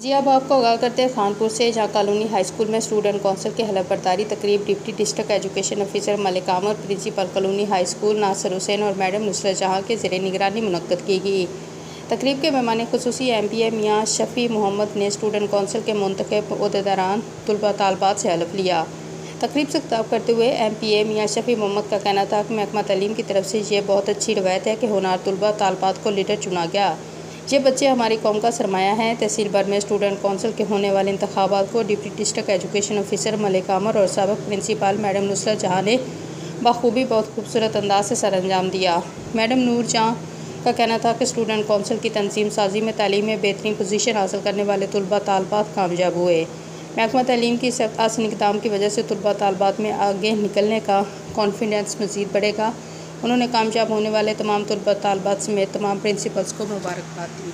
जी अब आपको आगाह करते हैं खानपुर से, जहां कॉलोनी हाई स्कूल में स्टूडेंट कौंसिल की हलफबरदारी तकरीब deputy district education officer Malik Amar, principal colony high school Nasir Hussain और मैडम नुसरत जहां के ज़ेरे निगरानी मुनक्कद की गई। तकरीब के मेहमान खुसूसी MPA मियाँ शफ़ी मोहम्मद ने स्टूडेंट कौंसिल के मुंतखब ओहदेदारान तलबा तालबात से हलफ लिया। तकरीब से खिताब करते हुए MPA मियाँ शफ़ी मोहम्मद का कहना था कि महकमा तालीम की तरफ से ये बहुत अच्छी रवायत है कि होनार तलबा तालबात को लीडर चुना गया। ये बच्चे हमारी कौम का सरमाया हैं। तहसील भर में स्टूडेंट कौंसिल के होने वाले इंतखाबात को deputy district education officer Malik आमर और साबिक़ प्रिंसिपल मैडम नुसरत जहाँ ने बखूबी बहुत खूबसूरत अंदाज से सर अंजाम दिया। मैडम नूर जहाँ का कहना था कि स्टूडेंट कौंसिल की तंजीम साजी में तालीम में बेहतरीन पोजीशन हासिल करने वाले तलबा तालबात कामयाब हुए। महकमा तालीम की सख्त आसन इक़दाम की वजह से तलबा तालबात में आगे निकलने का कॉन्फिडेंस मज़ीद बढ़ेगा। उन्होंने कामयाब होने वाले तमाम तलबा तालबात समेत तमाम प्रिंसिपल्स को मुबारकबाद दी।